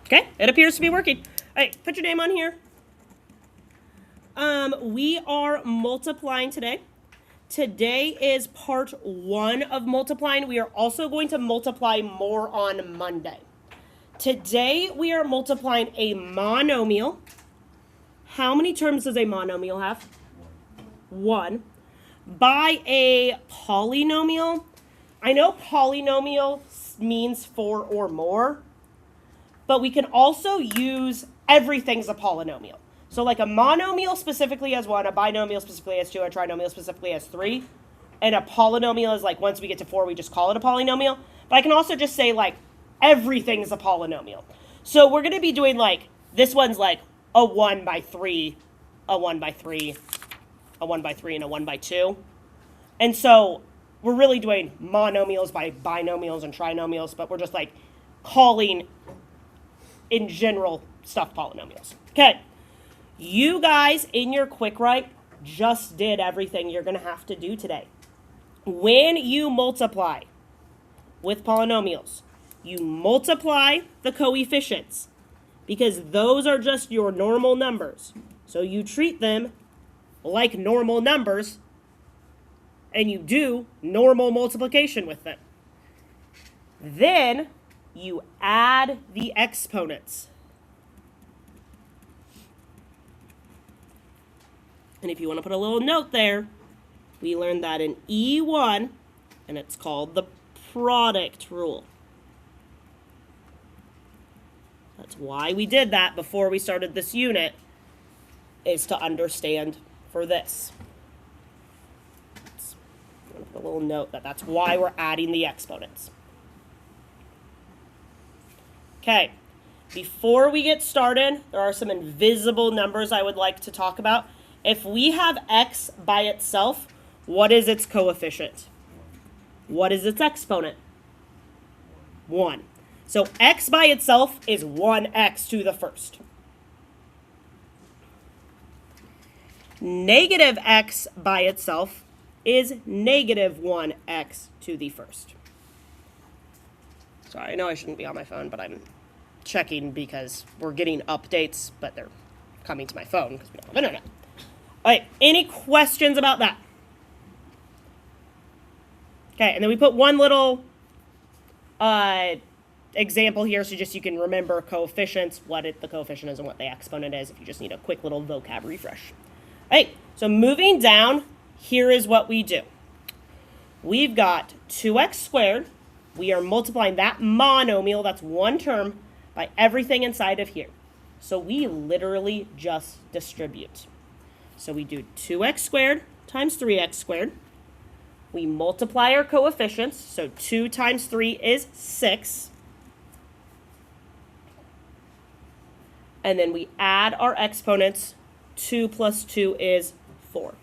Okay, it appears to be working. All right, put your name on here. We are multiplying today. Today is part 1 of multiplying. We are also going to multiply more on Monday. Today we are multiplying a monomial. How many terms does a monomial have? 1. By a polynomial. I know polynomial means 4 or more, but we can also use everything's a polynomial. So like a monomial specifically has 1, a binomial specifically has 2, a trinomial specifically has 3, and a polynomial is like once we get to 4, we just call it a polynomial. But I can also just say like everything's a polynomial. So we're going to be doing like, this one's like a 1 by 3, a 1 by 3, a 1 by 3, and a 1 by 2. And so we're really doing monomials by binomials and trinomials, but we're just like calling in general stuff polynomials. Okay, you guys in your quick write just did everything you're going to have to do today. When you multiply with polynomials, you multiply the coefficients because those are just your normal numbers. So you treat them like normal numbers and you do normal multiplication with them. Then you add the exponents. And if you want to put a little note there, we learned that in E1, and it's called the product rule. That's why we did that before we started this unit, is to understand for this. Put a little note that that's why we're adding the exponents. Okay, before we get started, there are some invisible numbers I would like to talk about. If we have x by itself, what is its coefficient? What is its exponent? 1. So x by itself is 1x to the first. Negative x by itself is negative 1x to the first. Sorry, I know I shouldn't be on my phone, but I'm checking because we're getting updates, but they're coming to my phone because we don't have internet. All right, any questions about that? Okay, and then we put one little example here so just you can remember coefficients, what the coefficient is and what the exponent is if you just need a quick little vocab refresh. All right, so moving down, here is what we do. We've got 2x squared. We are multiplying that monomial, that's one term, by everything inside of here. So we literally just distribute. So we do 2x squared times 3x squared. We multiply our coefficients. So 2 times 3 is 6. And then we add our exponents. 2 plus 2 is 4.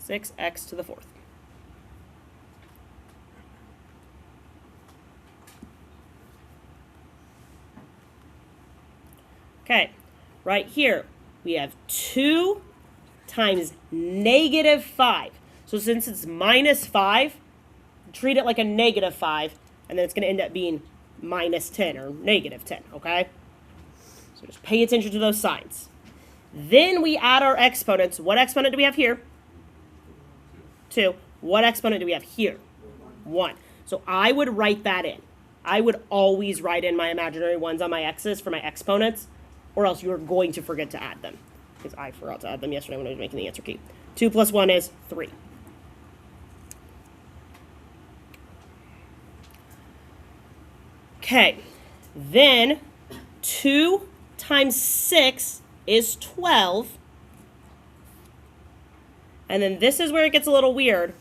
6x to the fourth. Okay, right here, we have 2 times negative 5. So since it's minus 5, treat it like a negative 5, and then it's going to end up being minus 10 or negative 10, okay? So just pay attention to those signs. Then we add our exponents. What exponent do we have here? 2. What exponent do we have here? 1. So I would write that in. I would always write in my imaginary ones on my x's for my exponents, or else you're going to forget to add them. Because I forgot to add them yesterday when I was making the answer key. 2 plus 1 is 3. Okay, then 2 times 6 is 12. And then this is where it gets a little weird.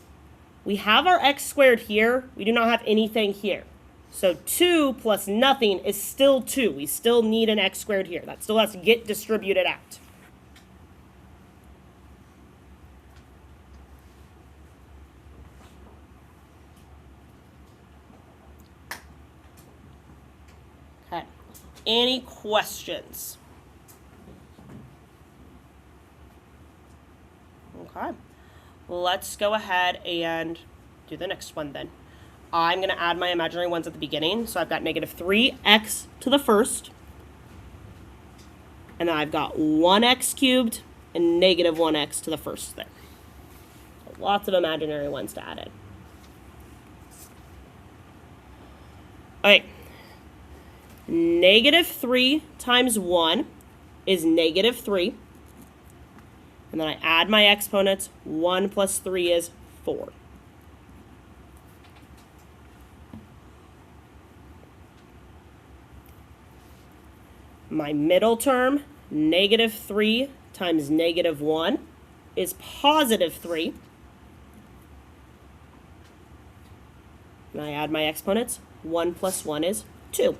We have our x squared here. We do not have anything here. So 2 plus nothing is still 2. We still need an x squared here. That still has to get distributed out. Okay. Any questions? Okay. Let's go ahead and do the next one then. I'm going to add my imaginary ones at the beginning. So I've got negative 3x to the first. And then I've got 1x cubed and negative 1x to the first there. So lots of imaginary ones to add in. Okay. Negative 3 times 1 is negative 3. And then I add my exponents. 1 plus 3 is 4. My middle term, negative 3 times negative 1 is positive 3. And I add my exponents. 1 plus 1 is 2.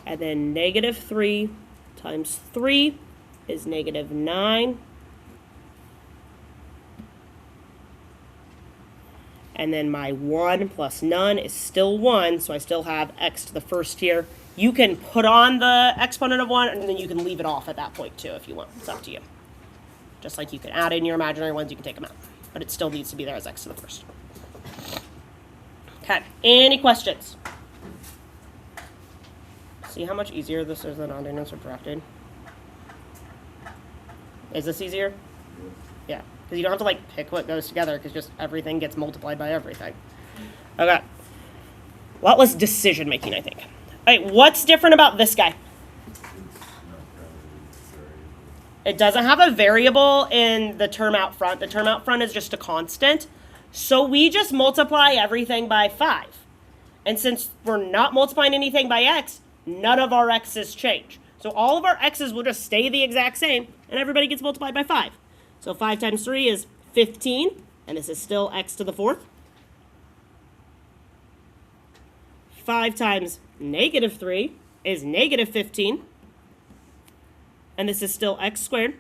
And then negative 3 times 3 is negative 9. And then my 1 plus none is still 1, so I still have x to the first here. You can put on the exponent of 1, and then you can leave it off at that point too if you want. It's up to you. Just like you can add in your imaginary ones, you can take them out. But it still needs to be there as x to the first. Okay, any questions? See how much easier this is than adding and subtracting? Is this easier? Yeah, because you don't have to like pick what goes together because just everything gets multiplied by everything. Okay. A lot less decision making, I think. All right, what's different about this guy? It doesn't have a variable in the term out front. The term out front is just a constant. So we just multiply everything by 5. And since we're not multiplying anything by x, none of our x's change. So all of our x's will just stay the exact same, and everybody gets multiplied by 5. So 5 times 3 is 15, and this is still x to the fourth. 5 times negative 3 is negative 15, and this is still x squared.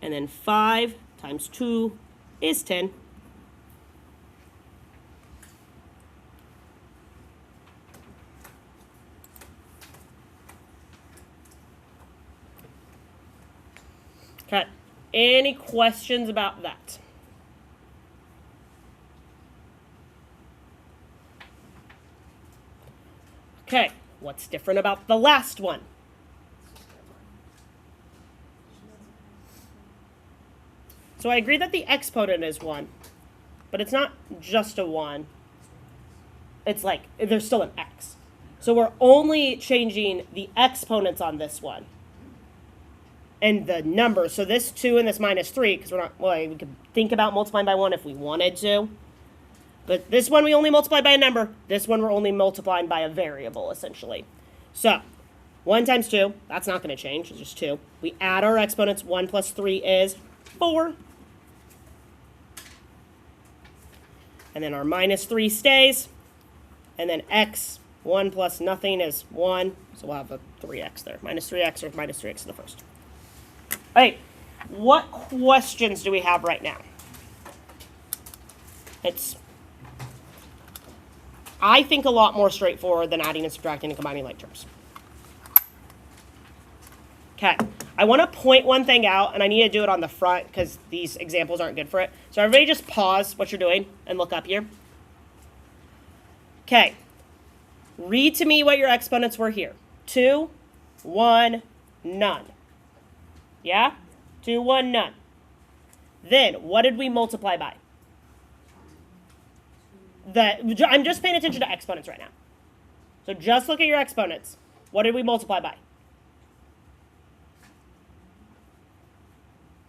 And then 5 times 2 is 10. Okay, any questions about that? Okay, what's different about the last one? So I agree that the exponent is 1, but it's not just a 1. It's like, there's still an x. So we're only changing the exponents on this one. And the number, so this 2 and this minus 3, because we're not, well, we could think about multiplying by 1 if we wanted to. But this one we only multiply by a number. This one we're only multiplying by a variable, essentially. So, 1 times 2, that's not going to change, it's just 2. We add our exponents, 1 plus 3 is 4. And then our minus 3 stays. And then x, 1 plus nothing is 1. So we'll have a 3x there. Minus 3x or minus 3x to the first. All right, what questions do we have right now? It's, I think, a lot more straightforward than adding and subtracting and combining like terms. Okay, I want to point one thing out, and I need to do it on the front because these examples aren't good for it. So everybody just pause what you're doing and look up here. Okay, read to me what your exponents were here. 2, 1, none. Yeah? 2, 1, none. Then, what did we multiply by? I'm just paying attention to exponents right now. So just look at your exponents. What did we multiply by?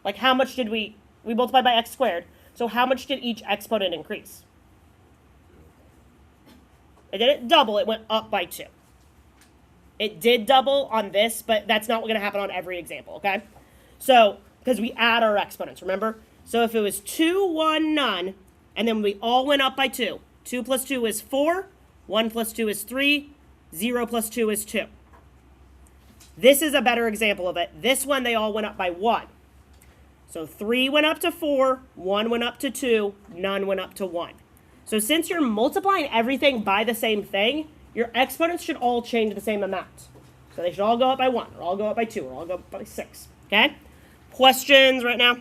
Like how much did we multiplied by x squared. So how much did each exponent increase? It didn't double, it went up by 2. It did double on this, but that's not going to happen on every example, okay? So, because we add our exponents, remember? So if it was 2, 1, none, and then we all went up by 2. 2 plus 2 is 4. 1 plus 2 is 3. 0 plus 2 is 2. This is a better example of it. This one, they all went up by 1. So 3 went up to 4. 1 went up to 2. None went up to 1. So since you're multiplying everything by the same thing, your exponents should all change the same amount. So they should all go up by 1, or all go up by 2, or all go up by 6. Okay? Questions right now?